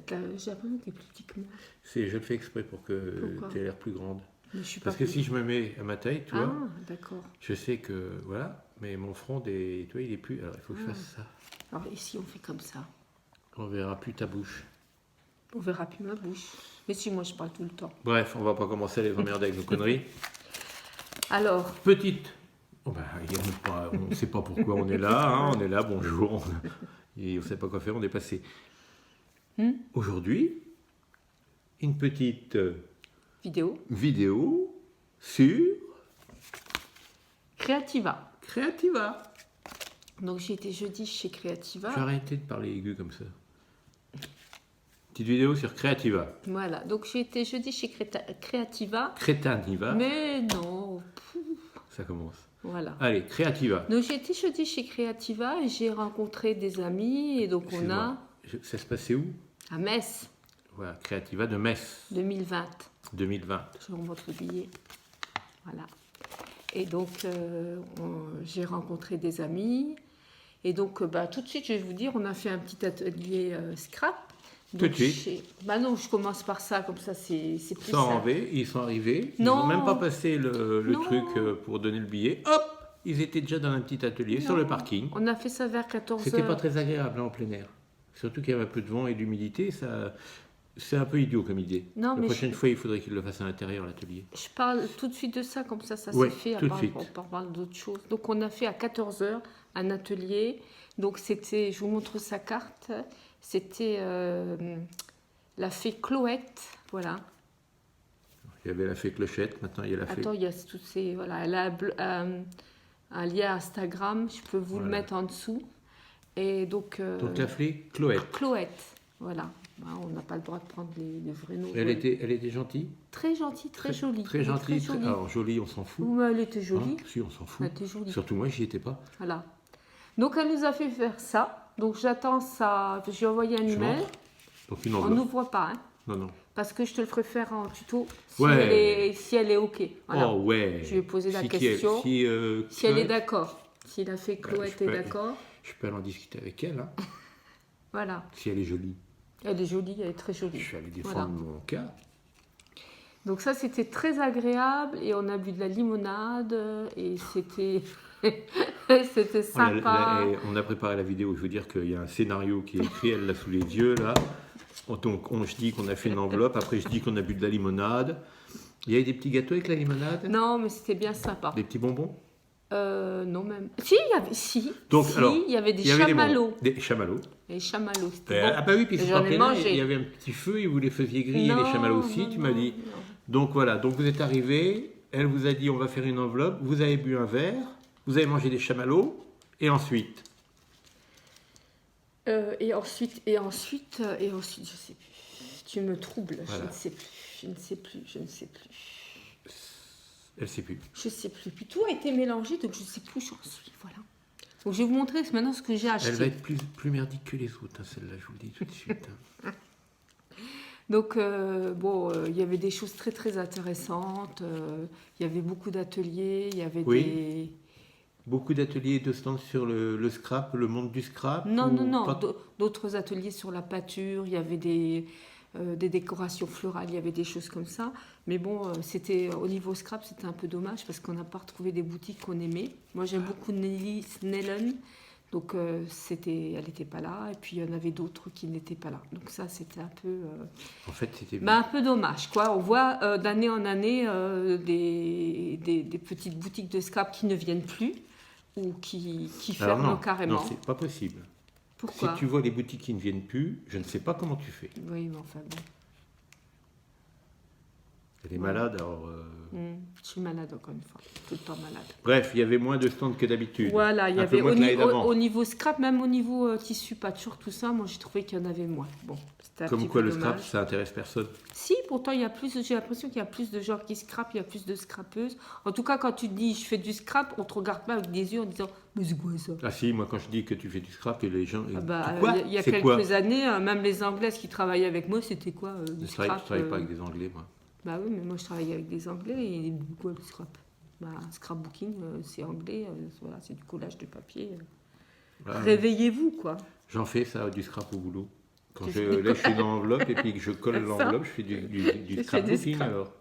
j'ai l'impression qu'elle est plus petite que moi. Je le fais exprès pour que tu aies l'air plus grande. Mais je suis Parce pas que si je me mets à ma taille, tu vois, d'accord. je sais que, voilà, mais mon front, tu vois, il est plus... Alors, il faut que je fasse ça. Alors ici, on fait comme ça. On verra plus ta bouche. On verra plus ma bouche. Mais si, moi, je parle tout le temps. Bref, on va pas commencer à les emmerder avec nos conneries. Alors. Petite. Oh ben, on ne sait pas pourquoi on est là. Hein, on est là, bonjour. Et on ne sait pas quoi faire, on est passé. Aujourd'hui, une petite vidéo sur Creativa. Donc j'ai été jeudi chez Creativa. J'ai arrêté de parler aigu comme ça. Petite vidéo sur Creativa. Voilà, donc j'ai été jeudi chez Creativa. Crétaniva. Mais non. Ça commence. Voilà. Allez, Creativa. Donc j'ai été jeudi chez Creativa et j'ai rencontré des amis et donc on a... Ça se passait où? À Metz. Voilà, Creativa de Metz. 2020. Je vous montre le billet. Voilà. Et donc j'ai rencontré des amis et donc tout de suite je vais vous dire, on a fait un petit atelier scrap. Donc, tout de suite. Non, je commence par ça, comme ça c'est plus simple. Ils sont arrivés, ils n'ont même pas passé le truc pour donner le billet. Hop, ils étaient déjà dans un petit atelier sur le parking. On a fait ça vers 14h. C'était pas très agréable en plein air. Surtout qu'il y avait un peu de vent et d'humidité, c'est un peu idiot comme idée. La prochaine fois, il faudrait qu'ils le fassent à l'intérieur, l'atelier. Je parle tout de suite de ça, comme ça s'est fait. On parle d'autres choses. Donc on a fait à 14h un atelier. Donc c'était, je vous montre sa carte. C'était la fée Chloette, voilà. Il y avait la fée Clochette, maintenant il y a la fée... Attends, il y a toutes ces... Voilà, elle a un lien Instagram, je peux vous le mettre en dessous. Et donc la fée Chloette. Chloette, voilà. On n'a pas le droit de prendre les vrais noms. Elle était gentille? Très gentille, très jolie. Très gentille. Alors jolie, on s'en fout. Mais elle était jolie. Si, on s'en fout. Elle était jolie. Surtout moi, j'y étais pas. Voilà. Donc elle nous a fait faire ça. Donc j'attends ça. J'ai envoyé un email. Donc on n'ouvre pas, hein. Non. Parce que je te le ferai faire en tuto si elle est OK. Voilà. Oh ouais. Je vais poser la question. Si elle est d'accord. Si la fée Chloette est d'accord. Je peux aller en discuter avec elle. Hein. Voilà. Si elle est jolie. Elle est jolie, elle est très jolie. Je suis allé défendre mon cas. Donc ça, c'était très agréable et on a bu de la limonade et c'était... C'était sympa. On a préparé la vidéo, je veux dire qu'il y a un scénario qui est écrit, elle l'a sous les yeux là. Donc je dis qu'on a fait une enveloppe, après je dis qu'on a bu de la limonade. Il y avait des petits gâteaux avec la limonade? Non, mais c'était bien sympa. Des petits bonbons? Non même. Il y avait des chamallows. Des chamallows. Les chamallows, c'était bon. Ah bah oui, puis c'est il y avait un petit feu et vous les faisiez griller les chamallows aussi, tu m'as dit. Non. Donc voilà, donc vous êtes arrivés, elle vous a dit on va faire une enveloppe, vous avez bu un verre. Vous avez mangé des chamallows, et ensuite et ensuite, je sais plus. Tu me troubles, voilà. Je ne sais plus. Elle sait plus. Je sais plus. Puis tout a été mélangé, donc je ne sais plus où j'en suis, voilà. Donc je vais vous montrer maintenant ce que j'ai acheté. Elle va être plus merdique que les autres, hein, celle-là, je vous le dis tout de suite. Hein. Donc, il y avait des choses très, très intéressantes. Il y avait beaucoup d'ateliers, il y avait des... Beaucoup d'ateliers de stands sur le scrap, le monde du scrap? Non. D'autres ateliers sur la pâture, il y avait des décorations florales, il y avait des choses comme ça. Mais bon, c'était au niveau scrap, c'était un peu dommage parce qu'on n'a pas retrouvé des boutiques qu'on aimait. Moi, j'aime beaucoup Nelly Snellen, donc elle n'était pas là. Et puis, il y en avait d'autres qui n'étaient pas là. Donc ça, c'était un peu... En fait, c'était... un peu dommage, quoi. On voit d'année en année des petites boutiques de scrap qui ne viennent plus. Ou qui ferment carrément. Non, c'est pas possible. Pourquoi? Si tu vois les boutiques qui ne viennent plus, je ne sais pas comment tu fais. Oui, mais enfin bon. Elle est malade, alors... Je suis malade encore une fois, tout le temps malade. Bref, il y avait moins de stands que d'habitude. Voilà, il y avait au niveau scrap, même au niveau tissu, pâture, tout ça, moi j'ai trouvé qu'il y en avait moins. Bon, comme quoi le scrap, ça intéresse personne. Si, pourtant il y a plus, j'ai l'impression qu'il y a plus de gens qui scrapent, il y a plus de scrapeuses. En tout cas, quand tu dis je fais du scrap, on te regarde pas avec des yeux en disant mais c'est quoi ça? Ah si, moi quand je dis que tu fais du scrap, et les gens... il y a quelques années, même les Anglaises qui travaillaient avec moi, c'était quoi du scrap? Je ne travaille pas avec des Anglais, moi. Bah oui, mais moi je travaille avec des Anglais et quoi le scrap? Scrapbooking, c'est anglais, voilà, c'est du collage de papier. Voilà. Réveillez-vous, quoi. J'en fais ça, du scrap au boulot. Quand je lèche une enveloppe et puis que je colle l'enveloppe, je fais du scrapbooking alors.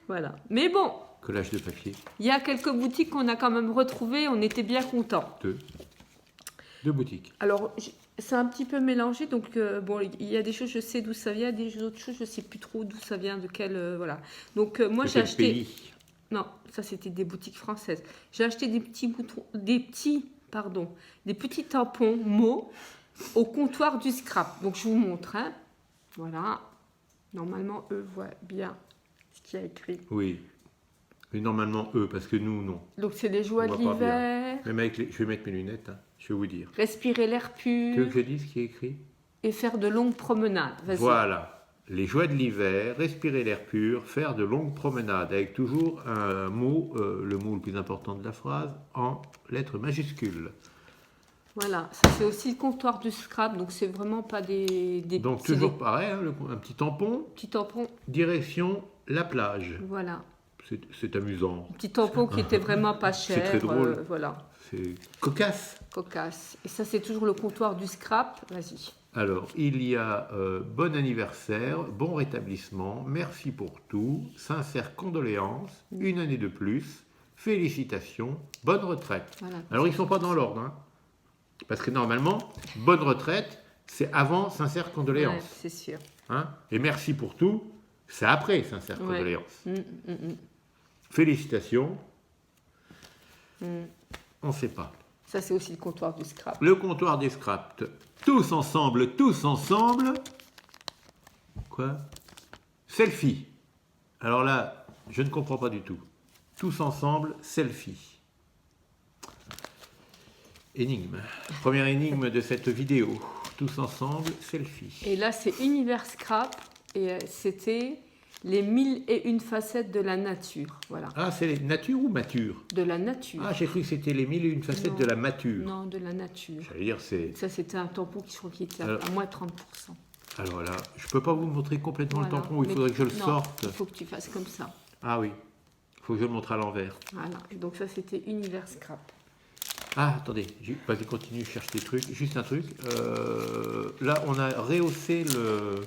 Voilà. Mais bon. Collage de papier. Il y a quelques boutiques qu'on a quand même retrouvées, on était bien contents. Deux boutiques. Alors, c'est un petit peu mélangé, donc bon, il y a des choses, je sais d'où ça vient, des autres choses, je ne sais plus trop d'où ça vient, de quel, voilà. Donc, moi, j'ai acheté... Pays. Non, ça, c'était des boutiques françaises. J'ai acheté des petits tampons mots au comptoir du scrap. Donc, je vous montre, hein. Voilà. Normalement, eux voient bien ce qu'il y a écrit. Oui. Mais normalement, eux, parce que nous, non. Donc, c'est les joies de l'hiver. Même avec je vais mettre mes lunettes, hein, je vais vous dire. Respirer l'air pur. Tu veux que je dise ce qui est écrit? Et faire de longues promenades. Voilà. Les joies de l'hiver, respirer l'air pur, faire de longues promenades, avec toujours un mot, le mot le plus important de la phrase, en lettres majuscules. Voilà, ça c'est aussi le comptoir du scrap, donc c'est vraiment pas des donc toujours pareil, hein, un petit tampon. Petit tampon. Direction la plage. Voilà. C'est amusant. Un petit tampon qui était vraiment pas cher. C'est très drôle. Voilà. C'est cocasse. Cocasse. Et ça c'est toujours le comptoir du scrap. Vas-y. Alors, il y a bon anniversaire, bon rétablissement, merci pour tout, sincères condoléances, une année de plus, félicitations, bonne retraite. Voilà. Alors, ils ne sont pas dans l'ordre, hein, parce que normalement, bonne retraite, c'est avant sincères condoléances. Ouais, c'est sûr. Hein, et merci pour tout, c'est après sincères condoléances. Félicitations, on ne sait pas. Ça, c'est aussi le comptoir du scrap. Le comptoir des scraps. Tous ensemble. Quoi? Selfie. Alors là, je ne comprends pas du tout. Tous ensemble, selfie. Énigme. Première énigme de cette vidéo. Tous ensemble, selfie. Et là, c'est Univers Scrap. Et c'était les 1001 facettes de la nature. Voilà. Ah, c'est nature ou mature? De la nature. Ah, j'ai cru que c'était les 1001 facettes de la mature. Non, de la nature. J'allais dire, c'est... Ça, c'était un tampon qui était à moins 30%. Alors là, je ne peux pas vous montrer complètement le tampon, il faudrait que je le sorte. Il faut que tu fasses comme ça. Ah oui, il faut que je le montre à l'envers. Voilà, et donc ça, c'était Univers Scrap. Ah, attendez, vas-y, continue, je cherche des trucs. Juste un truc. Là, on a rehaussé le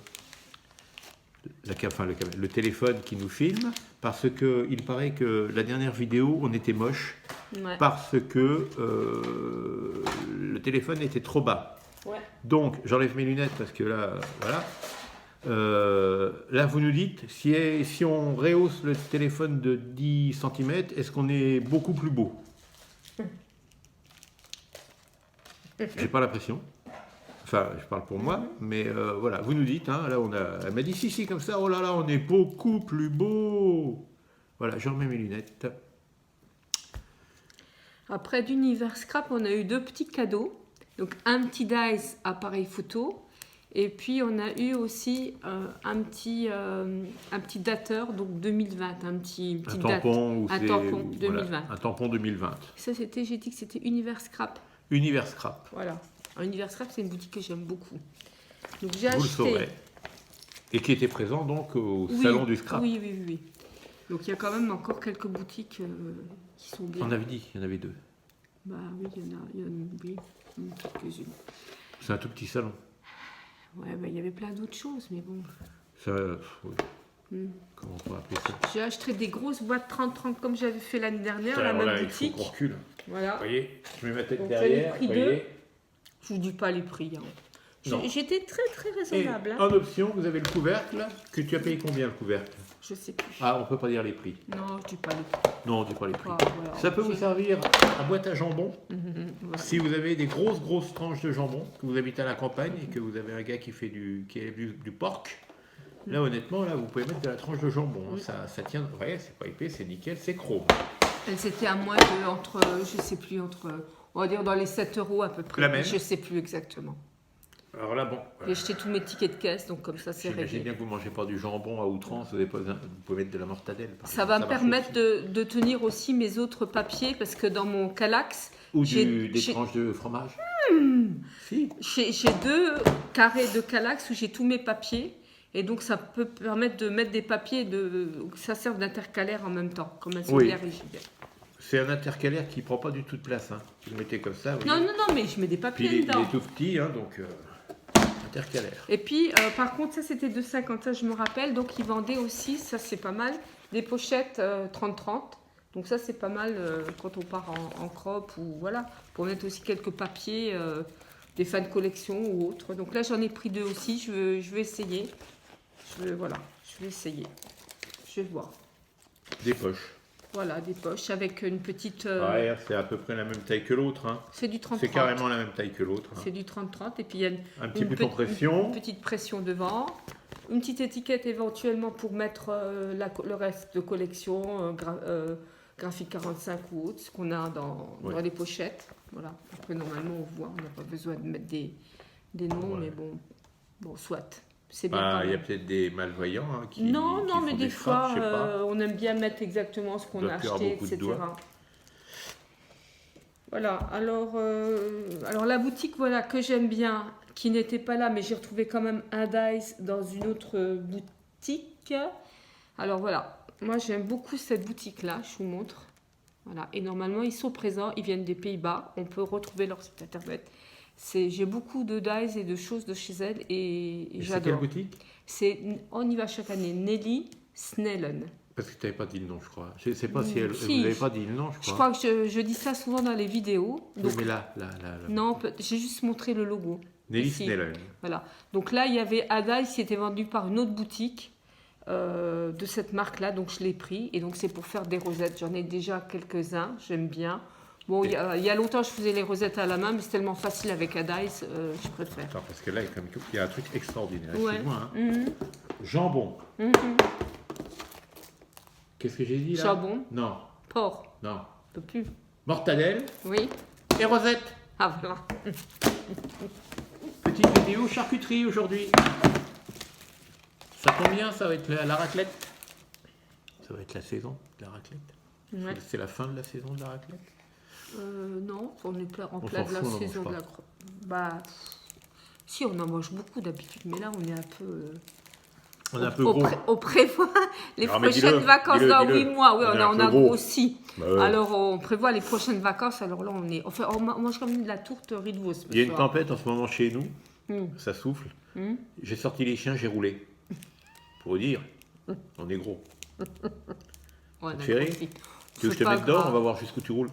téléphone qui nous filme, parce qu'il paraît que la dernière vidéo, on était moche, parce que le téléphone était trop bas. Ouais. Donc, j'enlève mes lunettes, parce que là, voilà. Là, vous nous dites, si on rehausse le téléphone de 10 cm, est-ce qu'on est beaucoup plus beau? J'ai pas l'impression. Enfin, je parle pour moi, mais voilà, vous nous dites, hein, là, elle m'a dit si, comme ça, oh là là, on est beaucoup plus beau. Voilà, je remets mes lunettes. Après d'Univers Scrap, on a eu 2 petits cadeaux. Donc, un petit Dice appareil photo. Et puis, on a eu aussi un petit dateur, donc 2020, un petit tampon, un tampon 2020. Voilà, un tampon 2020. Ça, j'ai dit que c'était Univers Scrap. Univers Scrap. Voilà. Univers Scrap, c'est une boutique que j'aime beaucoup. Donc, j'ai acheté... Vous le saurez. Et qui était présent donc au salon du Scrap. Oui. Donc, il y a quand même encore quelques boutiques qui sont bien. On avait dit qu'il y en avait 2. Bah oui, il y en a quelques-unes. C'est un tout petit salon. Ouais, il y avait plein d'autres choses, mais bon. Ça, oui. Comment on peut appeler ça? J'ai acheté des grosses boîtes 30-30 comme j'avais fait l'année dernière à la même boutique. Il faut qu'on recule. Voilà. Vous voyez, je mets ma tête donc, derrière. Vous voyez. Je vous dis pas les prix. Hein. J'étais très très raisonnable. Et en option, vous avez le couvercle. Que tu as payé combien le couvercle? Je sais plus. Ah, on peut pas dire les prix. Non, je dis pas les prix. Non, on dit pas les prix. Voilà. Ça peut vous servir à boîte à jambon. Voilà. Si vous avez des grosses tranches de jambon, que vous habitez à la campagne et que vous avez un gars qui fait du porc. Là, honnêtement, là, vous pouvez mettre de la tranche de jambon. Ça tient. Vous voyez, c'est pas épais, c'est nickel, c'est chrome. C'était à moins de entre, je sais plus, on va dire dans les 7 € à peu près. La même. Je sais plus exactement. Alors là, bon. J'ai acheté tous mes tickets de caisse, donc comme ça, c'est réglé. J'imagine bien que vous ne mangez pas du jambon à outrance, vous pouvez mettre de la mortadelle. Ça va me permettre de tenir aussi mes autres papiers, parce que dans mon Calax... Ou des tranches de fromage. Si. J'ai 2 carrés de Calax où j'ai tous mes papiers, et donc ça peut permettre de mettre des papiers, que ça serve d'intercalaire en même temps, comme elles sont bien rigides. C'est un intercalaire qui ne prend pas du tout de place. Hein. Vous le mettez comme ça. Non, mais je mets des papiers dedans. Il est tout petit, hein, donc... Intercalaire. Et puis, par contre, ça c'était 2,50, ça je me rappelle. Donc, ils vendaient aussi, ça c'est pas mal, des pochettes 30-30. Donc ça c'est pas mal quand on part en crop ou voilà, pour mettre aussi quelques papiers, des fins de collection ou autres. Donc là j'en ai pris 2 aussi, je vais essayer. Voilà, je vais essayer. Je vais voir. Des poches. Voilà, des poches avec une petite... Ouais, c'est à peu près la même taille que l'autre. Hein. C'est du 30-30. C'est carrément la même taille que l'autre. Hein. C'est du 30-30 et puis il y a un petit bouton pression. Une petite pression devant. Une petite étiquette éventuellement pour mettre le reste de collection, graphique 45 ou autre, ce qu'on a dans les pochettes. Voilà. Après, normalement, on voit, on n'a pas besoin de mettre des noms, mais bon, soit. C'est bien. Il y a peut-être des malvoyants qui. Non, qui mais des fois, on aime bien mettre exactement ce qu'on a acheté, etc. Voilà. Alors la boutique, voilà, que j'aime bien, qui n'était pas là, mais j'ai retrouvé quand même un Dice dans une autre boutique. Alors voilà, moi j'aime beaucoup cette boutique-là, je vous montre. Voilà, et normalement ils sont présents, ils viennent des Pays-Bas, on peut retrouver leur site internet. J'ai beaucoup de Dice et de choses de chez elle et j'adore. C'est quelle boutique? On y va chaque année, Nelly Snellen. Parce que tu n'avais pas dit le nom, je crois. Je ne sais pas si vous n'avez pas dit le nom, je crois. Je crois que je dis ça souvent dans les vidéos. Donc, mais là. Non, j'ai juste montré le logo. Nelly Snellen. Voilà. Donc là, il y avait Dice qui était vendu par une autre boutique de cette marque-là. Donc je l'ai pris. Et donc c'est pour faire des rosettes. J'en ai déjà quelques-uns. J'aime bien. Bon, il y a longtemps, je faisais les rosettes à la main, mais c'est tellement facile avec Dice, je préfère. Attends, parce que là, il y a un truc extraordinaire. Ouais. Excuse-moi. Hein. Jambon. Qu'est-ce que j'ai dit là? Jambon. Non. Porc. Non. Un peu plus. Mortadelle. Oui. Et rosette. Ah voilà. Petite vidéo charcuterie aujourd'hui. Ça tombe bien, ça va être la raclette. Ça va être la saison de la raclette. Ouais. C'est la fin de la saison de la raclette. Non, on est en plein de la saison de la... Bah, si, on en mange beaucoup d'habitude, mais là on est un peu... On est un peu gros. On prévoit les prochaines vacances dans 8 mois. Oui, on a grossi. Bah ouais. Alors, on prévoit les prochaines vacances. Alors là, on mange comme de la tourte riz de veau. Il y a une tempête en ce moment chez nous. Ça souffle. J'ai sorti les chiens, j'ai roulé. Pour vous dire, on est gros. Chérie, tu veux que je te mette dehors? On va voir jusqu'où tu roules.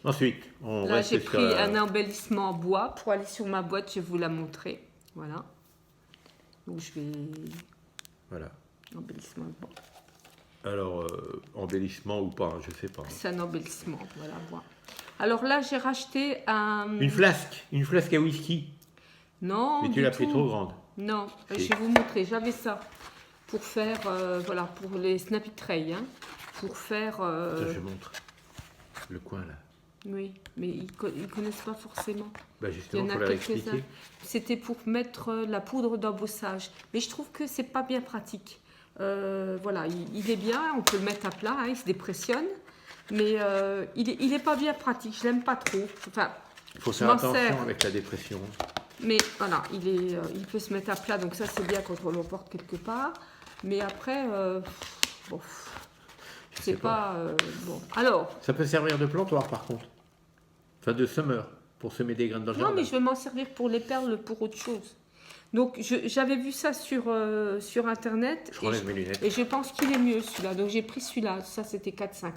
Ensuite, on là, reste j'ai pris un embellissement en bois. Pour aller sur ma boîte, je vais vous la montrer. Voilà. Donc je vais... Voilà. Embellissement de bois. Alors, embellissement ou pas, je sais pas. C'est un embellissement, voilà, bois. Alors là, j'ai racheté un... Une flasque à whisky. Non, mais tu l'as pris trop grande. Non, je vais vous montrer. J'avais ça pour faire, voilà, pour les Snappy Tray, hein, pour faire... Ça, je montre. Le coin là. Oui, mais ils ne connaissent pas forcément. Bah justement, il faut leur expliquer. C'était pour mettre la poudre d'embossage. Mais je trouve que c'est pas bien pratique. Voilà, il est bien, on peut le mettre à plat, hein, il se dépressionne. Mais il est pas bien pratique, je l'aime pas trop. Enfin, il faut faire attention avec la dépression. Mais voilà, il peut se mettre à plat, donc ça c'est bien quand on l'emporte quelque part. Mais après, bon, c'est pas bon. Alors. Ça peut servir de plantoir par contre. Enfin, de semeur, pour semer des graines dans le jardin. Non, mais je vais m'en servir pour les perles, pour autre chose. Donc, j'avais vu ça sur Internet. Je relève mes lunettes. Et je pense qu'il est mieux, celui-là. Donc, j'ai pris celui-là. Ça, c'était 4,50.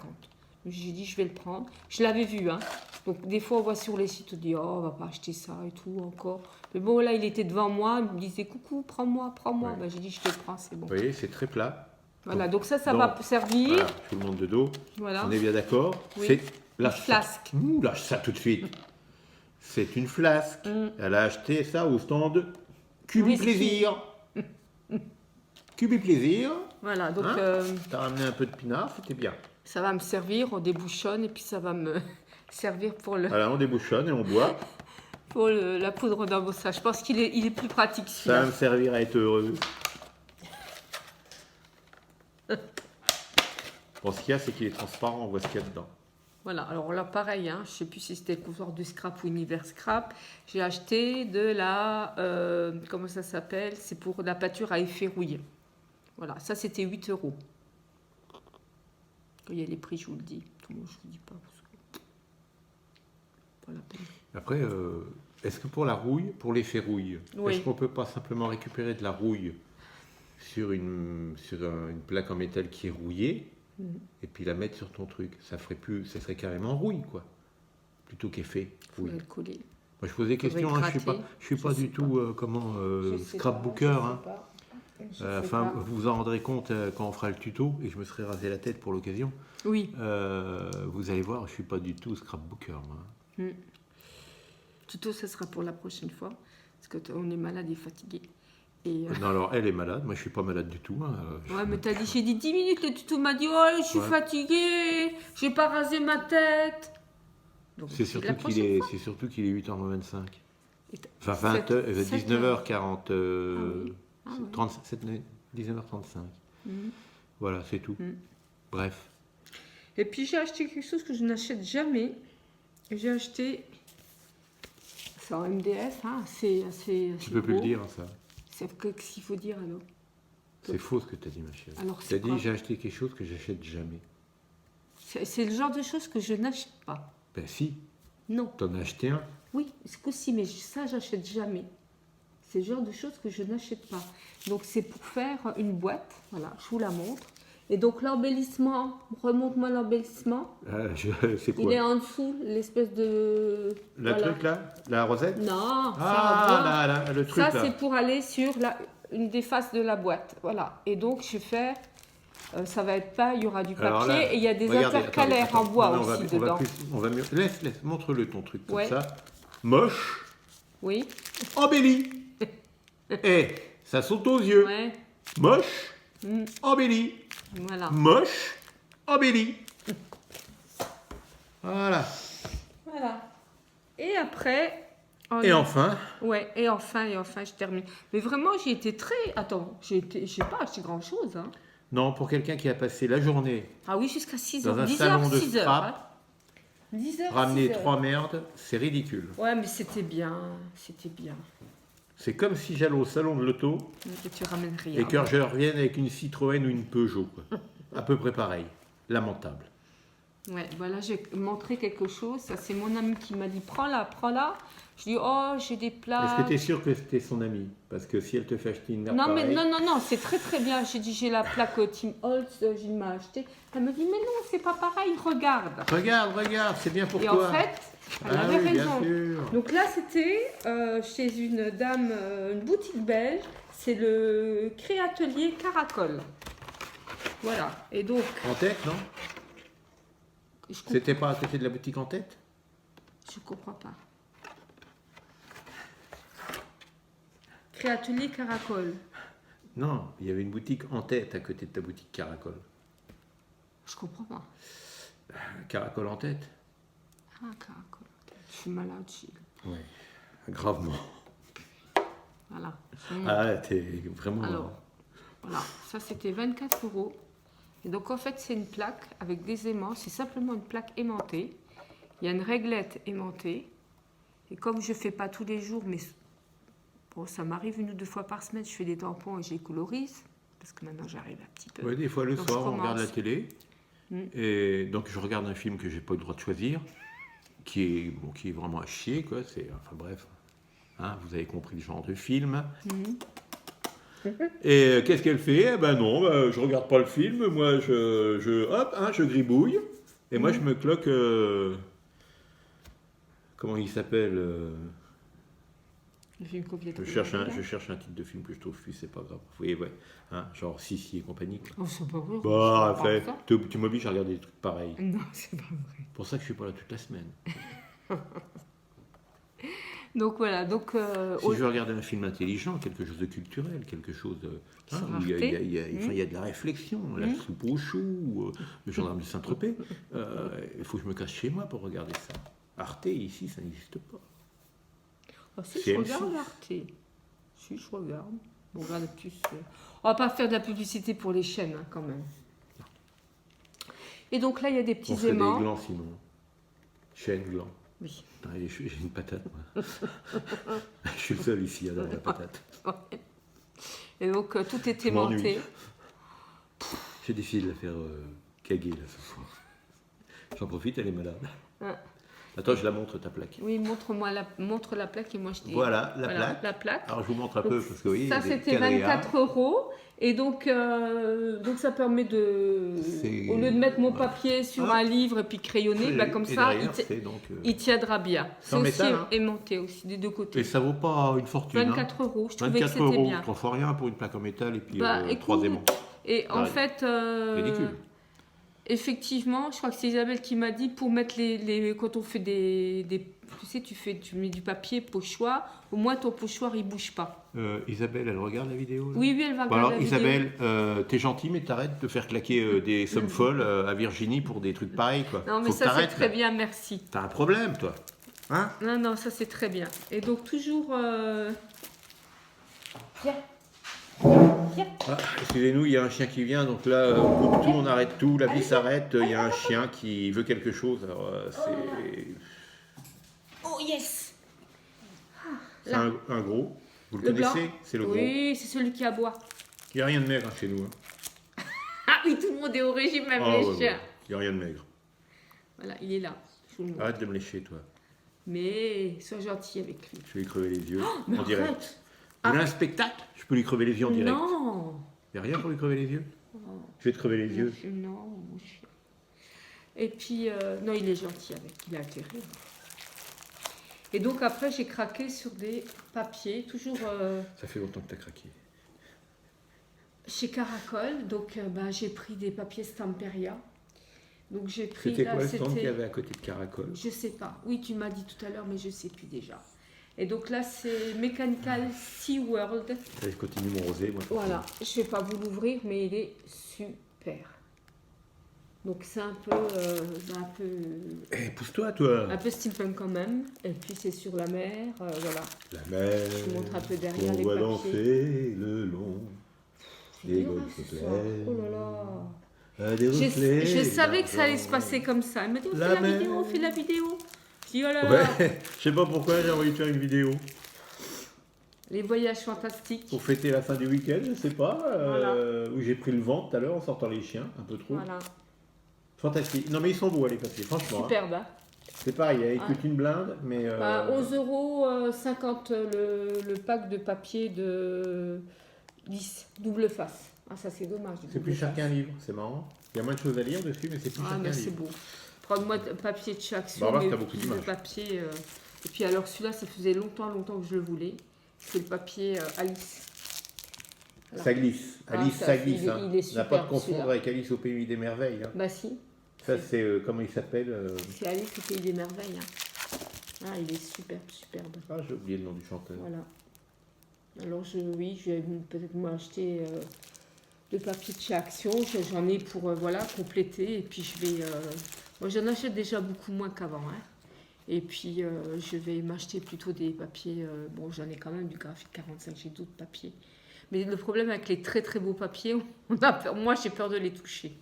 J'ai dit, je vais le prendre. Je l'avais vu, hein. Donc, des fois, on voit sur les sites, on dit, oh, on va pas acheter ça et tout, encore. Mais bon, là, il était devant moi. Il me disait, coucou, prends-moi. Ouais. Ben, j'ai dit, je te le prends, c'est bon. Vous voyez, c'est très plat. Voilà, donc ça va servir. Voilà, je vous le montre de dos. Voilà. On est bien d'accord. Oui. C'est la flasque. Lâche ça tout de suite. C'est une flasque. Elle a acheté ça au stand Cubi Plaisir. Cubi Plaisir. Voilà, donc... T'as ramené un peu de pinard, c'était bien. Ça va me servir, on débouchonne et puis ça va me servir pour le... Voilà, on débouchonne et on boit. Pour la poudre d'embossage. Je pense qu'il est plus pratique celui-là. Ça va me servir à être heureux. Bon, ce qu'il y a, c'est qu'il est transparent, on voit ce qu'il y a dedans. Voilà, alors là, pareil, hein, je ne sais plus si c'était le comptoir de scrap ou univers scrap. J'ai acheté de la... comment ça s'appelle? C'est pour la pâture à effet rouille. Voilà, ça c'était 8 €. Il y a les prix, je vous le dis. Tout le monde, je ne vous dis pas. Parce que... pas la peine. Après, est-ce que pour la rouille, pour l'effet rouille, Oui. est-ce qu'on peut pas simplement récupérer de la rouille sur une plaque en métal qui est rouillée et puis la mettre sur ton truc? Ça serait carrément rouille, quoi, plutôt qu'effet rouille. Le coller. Moi, je pose des questions, hein, je suis pas du tout scrapbooker. Hein. Enfin, vous vous en rendrez compte quand on fera le tuto, et je me serai rasé la tête pour l'occasion. Oui. Vous allez voir, je suis pas du tout scrapbooker. Moi. Tuto, ça sera pour la prochaine fois, parce qu'on est malade et fatigué. Non, alors elle est malade, moi je suis pas malade du tout. Hein. Ouais, mais j'ai dit 10 minutes, le tuto m'a dit, oh, je suis fatiguée, j'ai pas rasé ma tête. Donc, c'est surtout qu'il est 8h25. Enfin, 19h40. 19h35. Voilà, c'est tout. Bref. Et puis j'ai acheté quelque chose que je n'achète jamais. J'ai acheté. C'est en MDF, hein. C'est assez. Tu peux plus le dire, ça. Qu'est-ce qu'il faut dire alors? C'est faux ce que tu as dit, ma chérie. Tu as dit j'ai acheté quelque chose que j'achète jamais. C'est le genre de choses que je n'achète pas. Ben si. Non. T'en as acheté un? Oui, c'est aussi, mais ça, j'achète jamais. C'est le genre de choses que je n'achète pas. Donc, c'est pour faire une boîte. Voilà, je vous la montre. Et donc, l'embellissement, remonte-moi l'embellissement. C'est quoi? Il est en dessous, l'espèce de... Truc là? La rosette? Non, le truc ça, là. c'est pour aller sur une des faces de la boîte. Voilà. Et donc, je fais... ça va être pas, il y aura du papier là, et il y a des intercalaires en bois dedans. On va mieux. Laisse, montre-le ton truc comme Ouais. ça. Moche. Oui. Embelli. Ça saute aux yeux. Ouais. Moche. Embelli. Voilà. Moche. Embelli. Voilà. Et après. Et enfin. Ouais. Et enfin, je termine. Mais vraiment, j'ai été très. Attends, j'ai pas acheté grand chose. Hein. Non, pour quelqu'un qui a passé la journée. Ah oui, jusqu'à 6h. Dans un salon de 6h. scrap. Hein. 10h. Ramener 3 merdes, c'est ridicule. Ouais, mais c'était bien. C'était bien. C'est comme si j'allais au salon de l'auto Et tu ramènes rien. et que je revienne avec une Citroën ou une Peugeot. Quoi. À peu près pareil. Lamentable. Ouais, voilà, j'ai montré quelque chose. Ça, c'est mon ami qui m'a dit prends-la. Je dis oh, j'ai des plaques. Est-ce que tu es sûr que c'était son ami? Parce que si elle te fait acheter une merde pareille... Non, c'est très très bien. J'ai dit j'ai la plaque Tim Holtz, Gilles m'a acheté. Elle me dit mais non, c'est pas pareil, regarde. Regarde, c'est bien pour Et toi. en fait, elle avait raison. Bien sûr. Donc là, c'était chez une dame, une boutique belge. C'est le Créatelier Caracol. Voilà. Et donc. En tête, non? C'était pas à côté de la boutique en tête? Je comprends pas. Créatelier Caracol. Non, il y avait une boutique en tête à côté de ta boutique Caracol. Je comprends pas. Caracol en tête? Ah, Caracol. Je suis malade, Gilles. Oui, gravement. Voilà. T'es vraiment... Alors, voilà. Ça, c'était 24 €. Et donc, en fait, c'est une plaque avec des aimants. C'est simplement une plaque aimantée. Il y a une réglette aimantée. Et comme je ne fais pas tous les jours, mais bon, ça m'arrive 1 ou 2 fois par semaine, je fais des tampons et je les colorise. Parce que maintenant, j'arrive un petit peu. Oui, des fois, le donc, soir, on regarde la télé. Et donc, je regarde un film que je n'ai pas eu le droit de choisir, qui est vraiment à chier, quoi. Enfin, bref. Hein, vous avez compris le genre de film. Et qu'est-ce qu'elle fait? Eh ben non, je regarde pas le film, moi je gribouille, et moi je me cloque, comment il s'appelle? Le film complètement. Je cherche un titre de film que je trouve plus, c'est pas grave. Oui, ouais, hein, genre Sissi et compagnie. Oh, c'est pas vrai. Bah, tu m'obliges à regarder des trucs pareils. Non, c'est pas vrai. C'est pour ça que je suis pas là toute la semaine. Donc voilà, donc... si je veux regarder un film intelligent, quelque chose de culturel, quelque chose de... où il y a de la réflexion, la soupe aux choux, le gendarme de Saint-Tropez, il faut que je me cache chez moi pour regarder ça. Arte, ici, ça n'existe pas. Oh, si, je regarde Arte. Si, je regarde. On regarde plus... On va pas faire de la publicité pour les chaînes, hein, quand même. Et donc là, il y a des petits aimants. On fait des glands, sinon. Chaîne, gland. Oui. J'ai une patate, moi. Je suis le seul ici à avoir la patate. Et donc, tout est aimanté. J'ai décidé de la faire caguer, là, ce soir. J'en profite, elle est malade. Attends, je la montre ta plaque. Oui, montre la plaque et moi je dis. Voilà, la plaque. Alors je vous montre un peu parce que oui. Ça c'était 24 €. Et donc ça permet de. Au lieu de mettre mon papier sur un livre et puis crayonner, comme ça, il tiendra bien. C'est aussi aimanté aussi des deux côtés. Et ça vaut pas une fortune. 24 €, je trouvais que c'était bien. 3 fois rien pour une plaque en métal et puis 3 aimants. Et en fait. Ridicule. Effectivement, je crois que c'est Isabelle qui m'a dit pour mettre quand on fait tu sais, tu mets du papier pochoir, au moins ton pochoir il bouge pas. Isabelle, elle regarde la vidéo là? Oui, elle va regarder la vidéo. Isabelle, t'es gentille, mais t'arrêtes de faire claquer des sommes folles à Virginie pour des trucs pareils, quoi. Non, mais ça c'est très bien, merci. T'as un problème, toi, hein? Non, ça c'est très bien. Et donc toujours. Viens. Ah, excusez-nous, il y a un chien qui vient, donc là, on coupe tout, on arrête tout, la vie s'arrête, il y a un chien qui veut quelque chose, alors c'est... Oh yes! C'est un gros, vous le connaissez? C'est le gros. Oui, c'est celui qui aboie. Il n'y a rien de maigre chez nous. Hein. Ah oui, tout le monde est au régime, même les chiens. Ouais. Il n'y a rien de maigre. Voilà, il est là. Arrête de me lécher, toi. Mais sois gentil avec lui. Je vais lui crever les yeux en direct. Vous voulez un spectacle? Je peux lui crever les yeux en direct. Non. Il n'y a rien pour lui crever les yeux? Je vais te crever les yeux. Non, mon chien. Et puis, non, il est gentil avec, il a intérêt. Et donc après, j'ai craqué sur des papiers, toujours... Ça fait longtemps que tu as craqué. Chez Caracol, donc j'ai pris des papiers Stamperia. Donc j'ai pris... C'était quoi le stand qu'il y avait à côté de Caracol? Je sais pas. Oui, tu m'as dit tout à l'heure, mais je sais plus déjà. Et donc là, c'est Mechanical SeaWorld. Je continue mon rosé, moi. Voilà, je ne vais pas vous l'ouvrir, mais il est super. Donc c'est un peu... pousse-toi, toi. Un peu steampunk quand même. Et puis c'est sur la mer, voilà. La mer. Je vous montre un peu derrière les papiers. On papiers. voit danser le long des golfes. Oh là là. Je savais que ça allait se passer comme ça. Elle m'a dit, on fait la vidéo. Je dis, oh là là. Ouais, je sais pas pourquoi j'ai envie de faire une vidéo. Les voyages fantastiques. Pour fêter la fin du week-end, je sais pas. Voilà. Où j'ai pris le vent tout à l'heure en sortant les chiens, un peu trop. Voilà. Fantastique. Non mais ils sont beaux les papiers, franchement. Superbe. Hein. C'est pareil, il coûte une blinde, mais... 11,50 € le pack de papier de 10, double face. Ah ça c'est dommage. C'est plus cher qu'un livre, c'est marrant. Il y a moins de choses à lire dessus, mais c'est plus cher qu'un livre. C'est beau. Prends-moi papier de chaque de papier. Et puis alors celui-là, ça faisait longtemps que je le voulais. C'est le papier Alice. Alors, ça glisse. Alice, ça glisse. Il est super. On n'a pas de confondre avec Alice au Pays des Merveilles. Hein. Bah si. Ça c'est, comment il s'appelle C'est Alice au Pays des Merveilles. Hein. Ah, il est superbe. Ah, j'ai oublié le nom du chanteur. Voilà. Alors je vais peut-être m'acheter le papier de chez Action. J'en ai pour compléter. Et puis je vais... moi j'en achète déjà beaucoup moins qu'avant. Hein. Et puis je vais m'acheter plutôt des papiers... j'en ai quand même du graphique 45, j'ai d'autres papiers. Mais le problème avec les très très beaux papiers, moi j'ai peur de les toucher.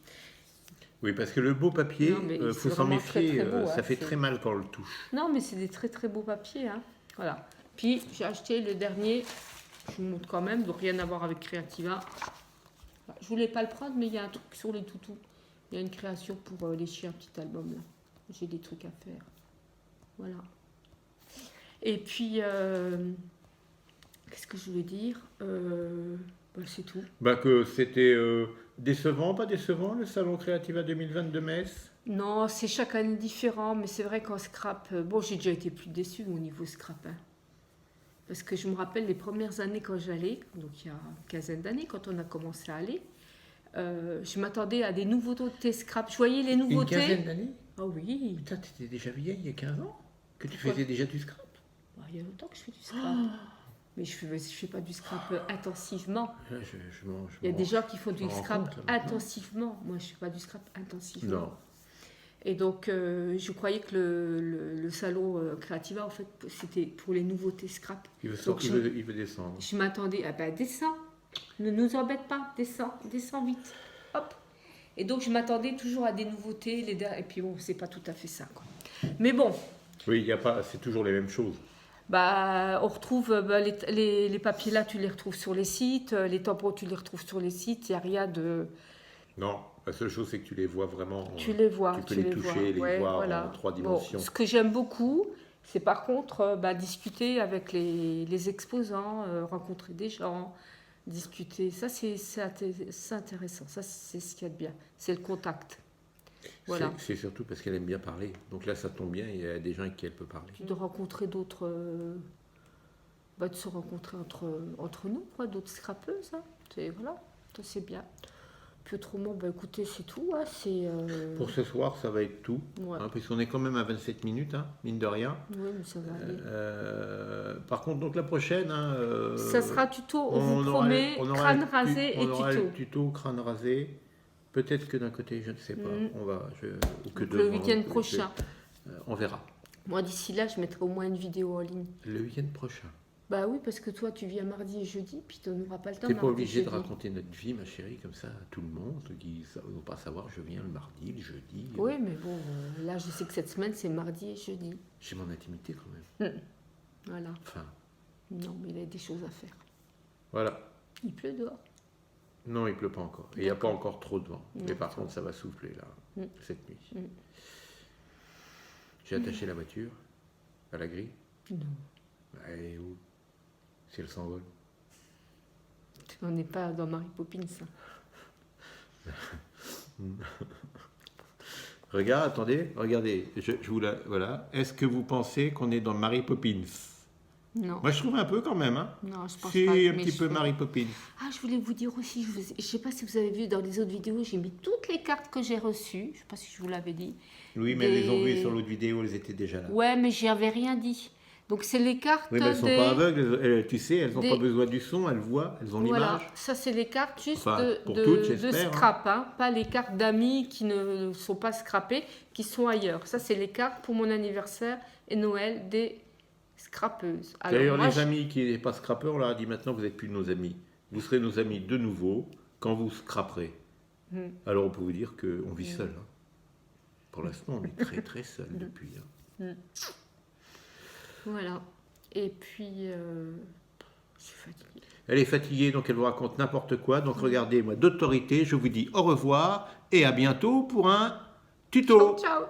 Oui, parce que le beau papier, il faut s'en méfier, très beau, ça fait très mal quand on le touche. Non, mais c'est des très très beaux papiers. Hein. Voilà. Puis j'ai acheté le dernier, je vous montre quand même, donc rien à voir avec Creativa. Je voulais pas le prendre, mais il y a un truc sur les toutous. Il y a une création pour les chiens, un petit album là. J'ai des trucs à faire. Voilà. Et puis, qu'est-ce que je voulais dire c'est tout. Que c'était décevant, pas décevant, le salon Creativa 2022 de Metz? Non, c'est chaque année différent, mais c'est vrai qu'en scrap, j'ai déjà été plus déçue au niveau scrap. Hein. Parce que je me rappelle les premières années quand j'allais, donc il y a une quinzaine d'années, quand on a commencé à aller, je m'attendais à des nouveautés scrap. Je voyais les nouveautés. Une quinzaine d'années? Ah oui. Putain, t'étais déjà vieille il y a 15 ans? Que tu faisais déjà du scrap? Il y a longtemps que je fais du scrap. Mais je fais pas du scrap intensivement. Il y a des gens qui font du scrap intensivement. Moi, je fais pas du scrap intensivement. Non. Et donc, je croyais que le salon Creativa, en fait, c'était pour les nouveautés scrap. Il veut descendre. Je m'attendais, descends. Ne nous embête pas, descends vite. Hop. Et donc, je m'attendais toujours à des nouveautés. Et puis bon, c'est pas tout à fait ça, quoi. Mais bon. Oui, c'est toujours les mêmes choses. On retrouve les papiers là, tu les retrouves sur les sites, les tampons tu les retrouves sur les sites, il n'y a rien de... Non. La seule chose, c'est que tu les vois vraiment. Tu les vois. Tu peux les toucher, les voir en 3 dimensions. Bon, ce que j'aime beaucoup, c'est par contre discuter avec les exposants, rencontrer des gens, discuter. Ça, c'est intéressant. Ça, c'est ce qu'il y a de bien. C'est le contact. Voilà. C'est surtout parce qu'elle aime bien parler. Donc là, ça tombe bien, il y a des gens avec qui elle peut parler. De rencontrer d'autres... de se rencontrer entre nous, d'autres scrapeuses. Hein. Voilà, ça c'est bien. Puis autrement, écoutez, c'est tout. Hein, Pour ce soir, ça va être tout. Ouais. Hein, puisqu'on est quand même à 27 minutes, hein, mine de rien. Oui, mais ça va aller. Par contre, donc la prochaine... ça sera tuto, on vous promet, crâne rasé et tuto. On aura le tuto, crâne rasé. Peut-être que d'un côté, je ne sais pas. On va, ou que le week-end prochain. On verra. Moi, d'ici là, je mettrai au moins une vidéo en ligne. Le week-end prochain. Bah oui, parce que toi, tu viens mardi et jeudi, puis tu n'auras pas le temps. Tu n'es pas obligé de raconter notre vie, ma chérie, comme ça, à tout le monde, qui ne vont pas savoir, je viens le mardi, le jeudi. Oui, mais bon, là, je sais que cette semaine, c'est mardi et jeudi. J'ai mon intimité quand même. Voilà. Enfin. Non, mais il y a des choses à faire. Voilà. Il pleut dehors. Non, il ne pleut pas encore. Et il n'y a pas encore trop de vent. Non, mais par contre, ça va souffler, là, cette nuit. J'ai attaché la voiture à la grille. Non. Et où? Si elle s'envole. On n'est pas dans Mary Poppins. Regarde, attendez, regardez. Je vous la, voilà. Est-ce que vous pensez qu'on est dans Mary Poppins? Non. Moi, je trouve un peu quand même. Hein. Non, je pense pas. C'est un petit peu Mary Poppins. Ah, je voulais vous dire aussi, je ne sais pas si vous avez vu dans les autres vidéos, j'ai mis toutes les cartes que j'ai reçues. Je ne sais pas si je vous l'avais dit. Oui, mais elles les ont vues sur l'autre vidéo, elles étaient déjà là. Ouais, mais j'y avais rien dit. Donc, c'est les cartes. Oui, mais elles ne sont pas aveugles, tu sais, elles n'ont pas besoin du son, elles voient, elles ont l'image. Voilà, ça, c'est les cartes juste de scrap, hein, pas les cartes d'amis qui ne sont pas scrappées, qui sont ailleurs. Ça, c'est les cartes pour mon anniversaire et Noël des scrapeuses. D'ailleurs, les amis qui n'est pas scrappeurs, on leur a dit maintenant, vous n'êtes plus nos amis. Vous serez nos amis de nouveau quand vous scraperez. Alors, on peut vous dire qu'on vit seul. Hein. Pour l'instant, on est très, très seul depuis. Hein. Voilà. Et puis, je suis fatiguée. Elle est fatiguée, donc elle vous raconte n'importe quoi. Donc regardez, moi, d'autorité, je vous dis au revoir et à bientôt pour un tuto. Ciao, ciao.